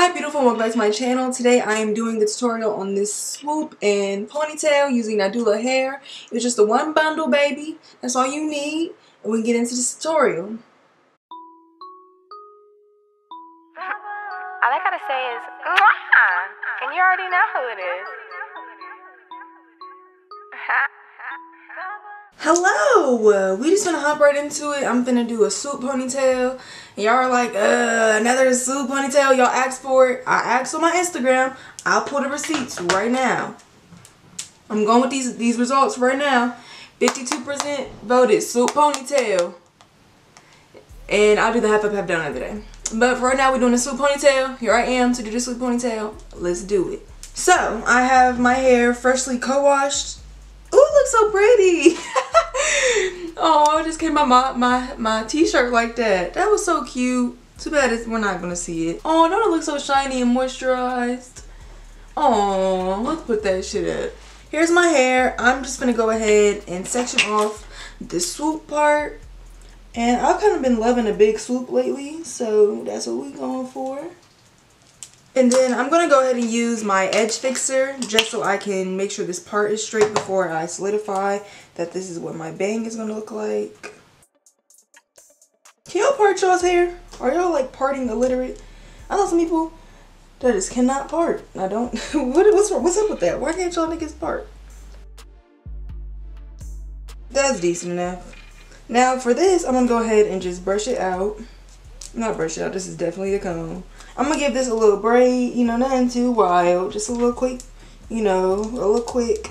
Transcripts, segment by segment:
Hi beautiful, welcome back to my channel. Today I am doing the tutorial on this swoop and ponytail using Nadula hair. It's just a one bundle, baby. That's all you need. And we can get into this tutorial. All I gotta say is, mwah! And you already know who it is. Hello! We just gonna hop right into it. I'm finna do a swoop ponytail. Y'all are like, another swoop ponytail. Y'all asked for it. I asked on my Instagram. I'll pull the receipts right now. I'm going with these results right now. 52% voted swoop ponytail. And I'll do the half up, half down the other day. But for right now, we're doing a swoop ponytail. Here I am to do the swoop ponytail. Let's do it. So, I have my hair freshly co-washed. Ooh, it looks so pretty. Oh, I just came out my t-shirt like that. That was so cute. Too bad we're not going to see it. Oh, don't it look so shiny and moisturized? Oh, let's put that shit up. Here's my hair. I'm just going to go ahead and section off the swoop part. And I've kind of been loving a big swoop lately, so that's what we're going for. And then I'm going to go ahead and use my edge fixer just so I can make sure this part is straight before I solidify that this is what my bang is going to look like. Can y'all part y'all's hair? Are y'all like parting illiterate? I know some people that just cannot part. I don't. What's up with that? Why can't y'all niggas part? That's decent enough. Now for this, I'm going to go ahead and just brush it out. Not brush it out, this is definitely a comb. I'm going to give this a little braid, you know, nothing too wild. Just a little quick, you know, a little quick.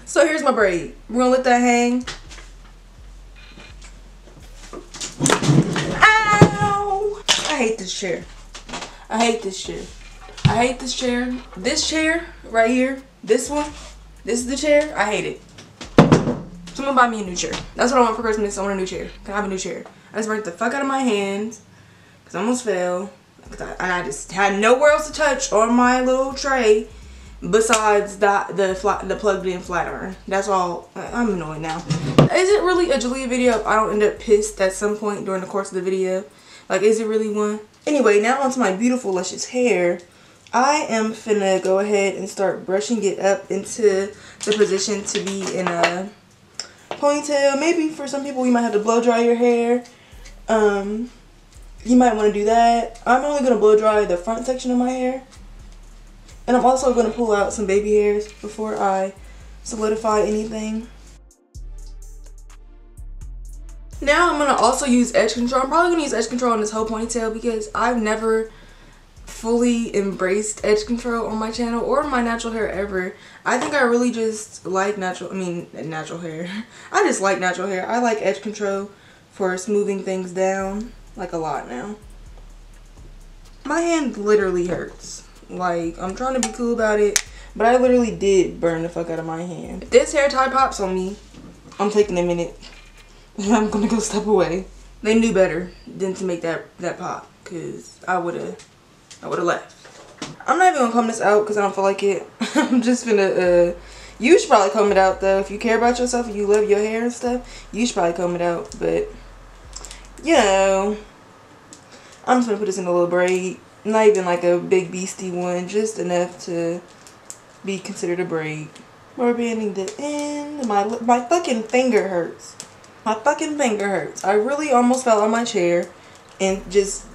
So here's my braid. We're going to let that hang. Ow! I hate this chair. I hate this chair. I hate this chair. This chair right here, this one, this is the chair. I hate it. Someone buy me a new chair. That's what I want for Christmas. I want a new chair. Can I have a new chair? I just burnt the fuck out of my hands because I almost fell. And I just had nowhere else to touch on my little tray besides the plugged in flat iron. That's all. I'm annoyed now. Is it really a Jalea video if I don't end up pissed at some point during the course of the video? Like, is it really one? Anyway, now onto my beautiful luscious hair. I am finna go ahead and start brushing it up into the position to be in a ponytail. Maybe for some people you might have to blow dry your hair. You might want to do that. I'm only going to blow dry the front section of my hair. And I'm also going to pull out some baby hairs before I solidify anything. Now I'm going to also use edge control. I'm probably going to use edge control on this whole ponytail because I've never fully embraced edge control on my channel or on my natural hair ever. I think I really just like natural hair. I just like natural hair. I like edge control for smoothing things down like a lot now. My hand literally hurts. Like, I'm trying to be cool about it, but I literally did burn the fuck out of my hand. If this hair tie pops on me, I'm taking a minute and I'm gonna go step away. They knew better than to make that pop, because I would have left. I'm not even gonna comb this out because I don't feel like it. I'm just gonna you should probably comb it out though. If you care about yourself and you love your hair and stuff, you should probably comb it out. But you know, I'm just gonna put this in a little braid. Not even like a big beastie one, just enough to be considered a braid. Rubber banding the end. My fucking finger hurts. My fucking finger hurts. I really almost fell on my chair and just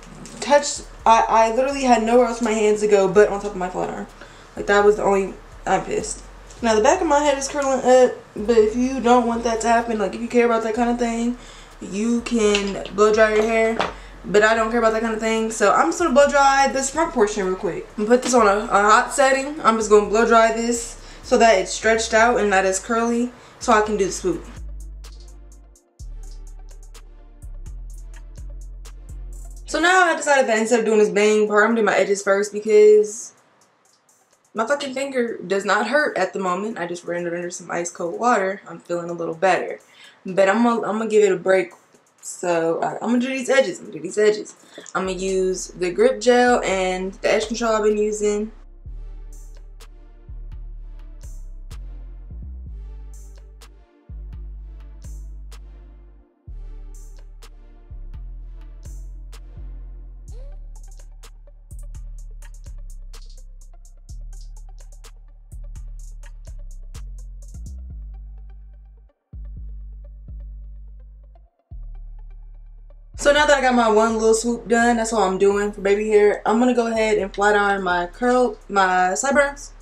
touched. I literally had nowhere else for my hands to go but on top of my flat iron. Like, that was the only. I'm pissed. Now the back of my head is curling up, but if you don't want that to happen, like if you care about that kind of thing, you can blow dry your hair. But I don't care about that kind of thing, so I'm just gonna blow dry this front portion real quick. I'm gonna put this on a hot setting. I'm just gonna blow dry this so that it's stretched out and not as curly, so I can do the swoop. So now I decided that instead of doing this bang part, I'm gonna do my edges first because my fucking finger does not hurt at the moment. I just ran it under some ice cold water. I'm feeling a little better. But I'm gonna give it a break. So I'm gonna do these edges. I'm gonna use the grip gel and the edge control I've been using. So now that I got my one little swoop done, that's all I'm doing for baby hair. I'm gonna go ahead and flat iron my sideburns,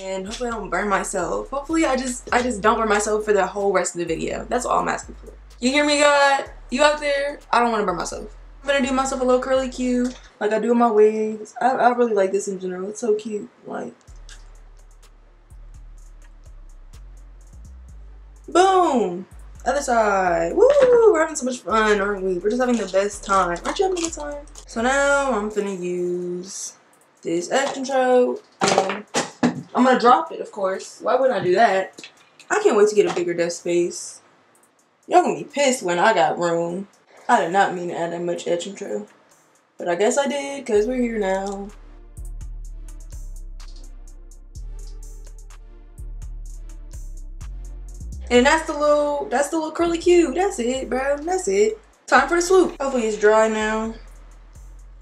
and hopefully I don't burn myself. Hopefully I just don't burn myself for the whole rest of the video. That's all I'm asking for. You hear me, God? You out there? I don't want to burn myself. I'm gonna do myself a little curly Q like I do in my wigs. I really like this in general. It's so cute. Like, boom. Other side. Woo! We're having so much fun, aren't we? We're just having the best time. Aren't you having a good time? So now I'm finna use this edge control. I'm gonna drop it, of course. Why wouldn't I do that? I can't wait to get a bigger desk space. Y'all gonna be pissed when I got room. I did not mean to add that much edge control, but I guess I did because we're here now. And that's the little curly Q. That's it, bro. That's it. Time for the swoop. Hopefully it's dry now.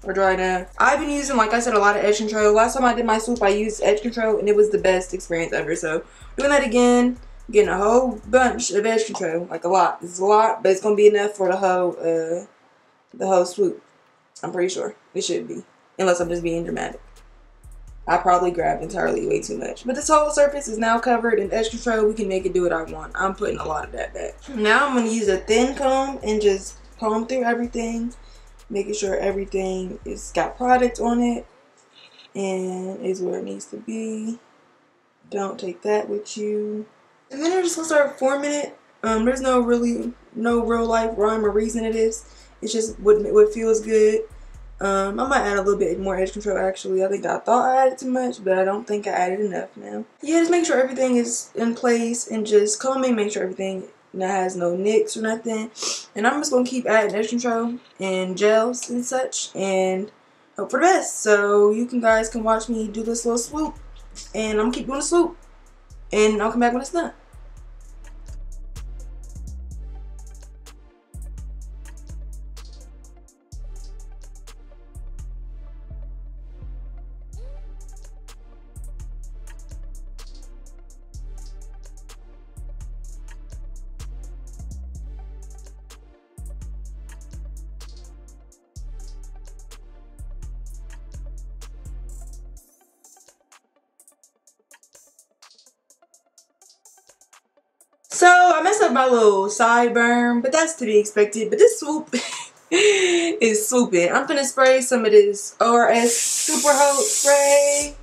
Or dry now. I've been using, like I said, a lot of edge control. Last time I did my swoop, I used edge control, and it was the best experience ever. So doing that again, getting a whole bunch of edge control, like a lot. This is a lot, but it's gonna be enough for the whole swoop. I'm pretty sure it should be, unless I'm just being dramatic. I probably grabbed entirely way too much. But this whole surface is now covered in edge control. We can make it do what I want. I'm putting a lot of that back. Now I'm going to use a thin comb and just comb through everything. Making sure everything is got product on it. And is where it needs to be. Don't take that with you. And then I'm just going to start forming it. There's no real life rhyme or reason to this. It's just what feels good. I might add a little bit more edge control actually. I think I thought I added too much, but I don't think I added enough now. Yeah, just make sure everything is in place and just combing, make sure everything has no nicks or nothing. And I'm just going to keep adding edge control and gels and such and hope for the best. So you guys can watch me do this little swoop, and I'm going to keep doing the swoop, and I'll come back when it's done. So I messed up my little sideburn, but that's to be expected. But this swoop is swooping. I'm gonna spray some of this ORS Super Hope spray,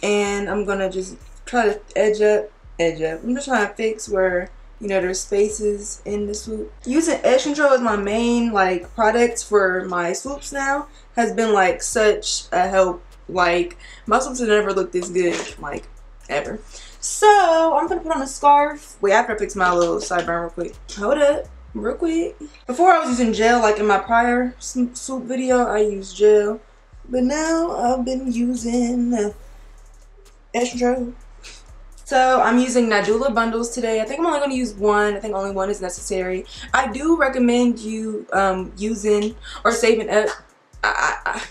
and I'm gonna just try to edge up. I'm just trying to fix where, you know, there's spaces in the swoop. Using edge control as my main like product for my swoops now has been like such a help. Like my swoops have never looked this good, like ever. So I'm gonna put on a scarf. Wait, after I fix my little sideburn real quick. Hold up, real quick. Before I was using gel, like in my prior swoop video, I used gel, but now I've been using edge control. So I'm using Nadula bundles today. I think I'm only gonna use one. I think only one is necessary. I do recommend you using or saving up. I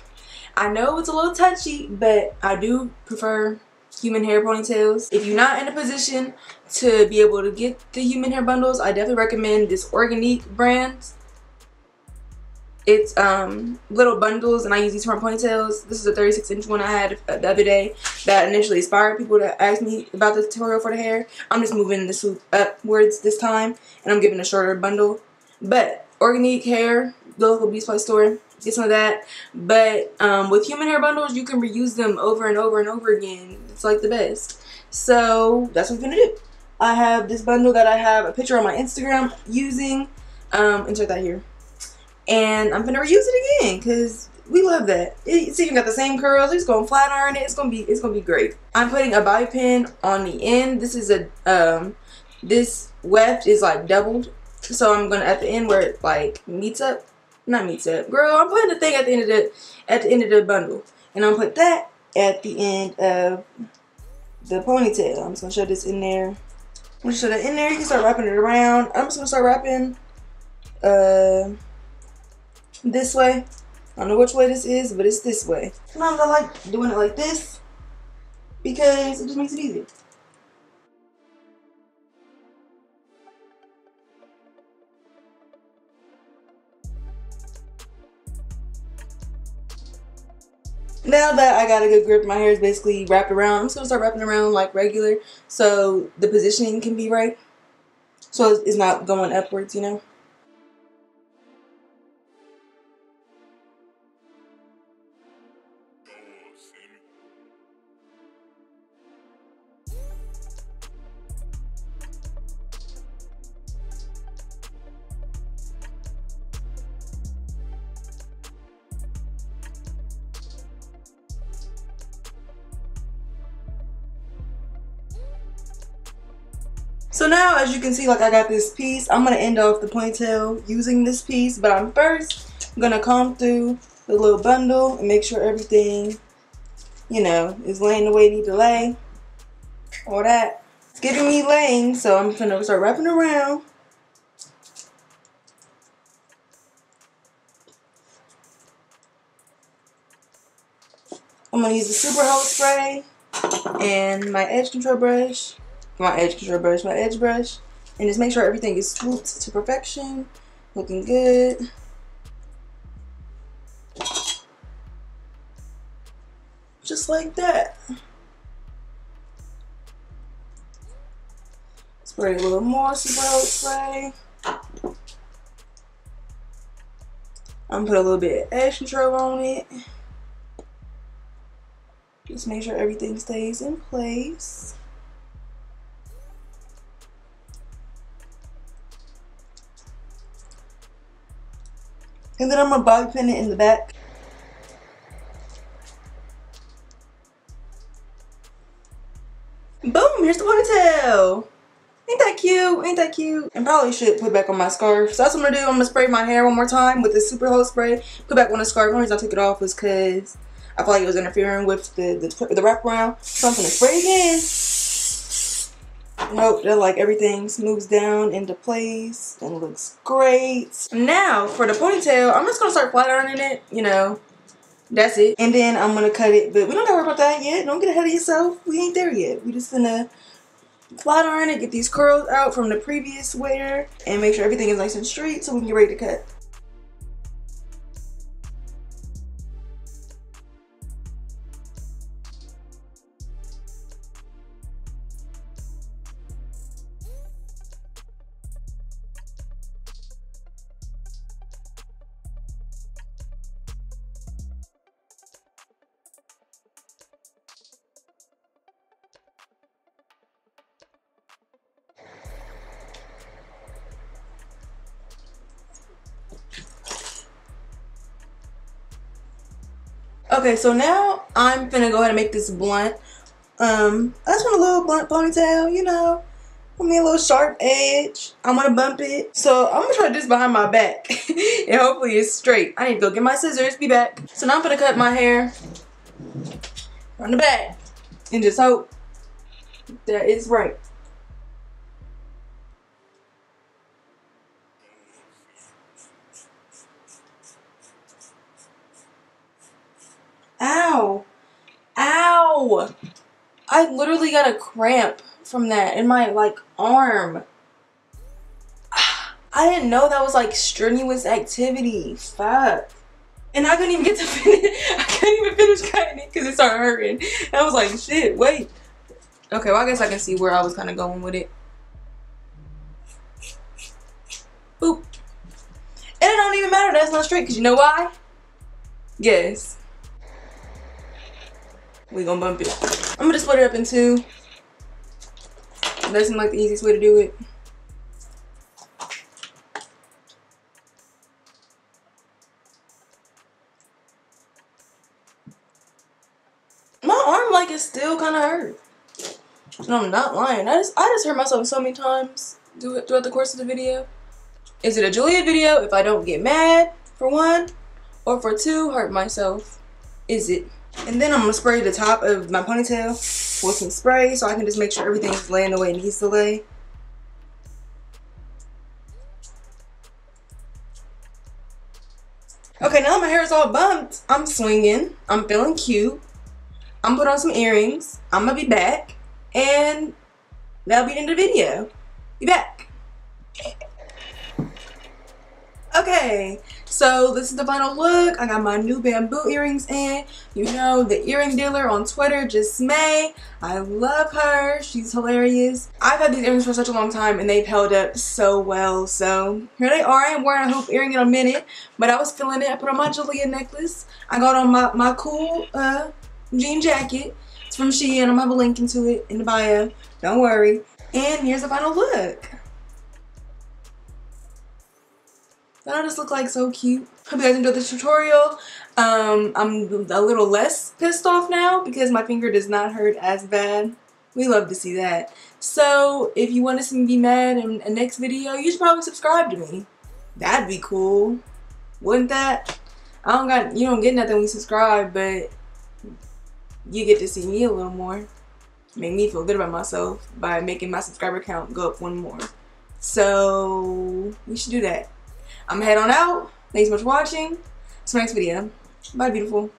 know it's a little touchy, but I do prefer human hair ponytails. If you're not in a position to be able to get the human hair bundles, I definitely recommend this Organique brand. It's little bundles, and I use these for my ponytails. This is a 36-inch one I had the other day that initially inspired people to ask me about the tutorial for the hair. I'm just moving the swoop upwards this time, and I'm giving a shorter bundle. But Organique hair, the local beauty supply store, get some of that. But with human hair bundles, you can reuse them over and over and over again. It's like the best. So that's what I'm gonna do. I have this bundle that I have a picture on my Instagram using. Insert that here. And I'm gonna reuse it again because we love that. It's even got the same curls. We're just gonna flat iron it. It's gonna be great. I'm putting a bobby pin on the end. This is a this weft is like doubled. So I'm gonna, at the end where it like meets up. Not meets up. Girl, I'm putting the thing at the end of the bundle. And I'm gonna put that at the end of the ponytail. I'm just gonna show this in there. I'm gonna show that in there. You can start wrapping it around. I'm just gonna start wrapping this way. I don't know which way this is, but it's this way. Sometimes I like doing it like this because it just makes it easier. Now that I got a good grip, my hair is basically wrapped around. I'm just gonna start wrapping around like regular, so the positioning can be right, so it's not going upwards, you know. So now, as you can see, like I got this piece. I'm gonna end off the ponytail using this piece, but I'm first gonna comb through the little bundle and make sure everything, you know, is laying the way it need to lay. All that. It's giving me laying, so I'm gonna start wrapping around. I'm gonna use the Super Hose spray and my edge control brush. My edge brush, and just make sure everything is swooped to perfection, looking good. Just like that. Spray a little more Super Hose spray. I'm gonna put a little bit of edge control on it. Just make sure everything stays in place. And then I'm gonna bobby pin it in the back. Boom, here's the ponytail. Ain't that cute? Ain't that cute? And probably should put back on my scarf. So that's what I'm gonna do. I'm gonna spray my hair one more time with the Super Hose spray. Put back on the scarf. The only reason I took it off was because I felt like it was interfering with the wraparound. So I'm gonna spray again. I hope that like everything smooths down into place and looks great. Now for the ponytail, I'm just gonna start flat ironing it, you know. That's it. And then I'm gonna cut it, but we don't gotta worry about that yet. Don't get ahead of yourself. We ain't there yet. We just gonna flat iron it, get these curls out from the previous wear, and make sure everything is nice and straight so we can get ready to cut. Okay, so now I'm finna go ahead and make this blunt. I just want a little blunt ponytail, you know. I mean, a little sharp edge. I'm gonna bump it. So I'm gonna try this behind my back. And hopefully it's straight. I need to go get my scissors, be back. So now I'm gonna cut my hair from the back. And just hope that it's right. Ow. Ow. I literally got a cramp from that in my like arm. I didn't know that was like strenuous activity. Fuck. And I couldn't even get to finish. I couldn't even finish cutting it because it started hurting. And I was like, shit, wait. Okay, well I guess I can see where I was kind of going with it. Boop. And it don't even matter that's not straight because you know why? Yes. We gonna bump it. I'm gonna split it up in two. That seems like the easiest way to do it. My arm like is still kind of hurt. No, I'm not lying. I just hurt myself so many times throughout the course of the video. Is it a Julia video if I don't get mad, for one? Or for two, hurt myself? Is it? And then I'm going to spray the top of my ponytail with some spray so I can just make sure everything's laying the way it needs to lay. Okay, now my hair is all bumped. I'm swinging. I'm feeling cute. I'm going to put on some earrings. I'm going to be back. And that'll be the end of the video. Be back. Okay, So this is the final look. I got my new bamboo earrings in. You know, the earring dealer on Twitter, just May. I love her. She's hilarious. I've had these earrings for such a long time and they've held up so well. So here they are. I ain't wearing a hoop earring in a minute, but I was feeling it. I put on my Julia necklace. I got on my cool jean jacket. It's from Shein. I'm gonna have a link into it in the bio. Don't worry. And here's the final look. Don't I just look like so cute? Hope you guys enjoyed this tutorial. I'm a little less pissed off now because my finger does not hurt as bad. We love to see that. So if you want to see me be mad in a next video, you should probably subscribe to me. That'd be cool. Wouldn't that? You don't get nothing when you subscribe, but you get to see me a little more. Make me feel good about myself by making my subscriber count go up one more. So you should do that. I'm gonna head on out. Thanks so much for watching. See you next video. Bye, beautiful.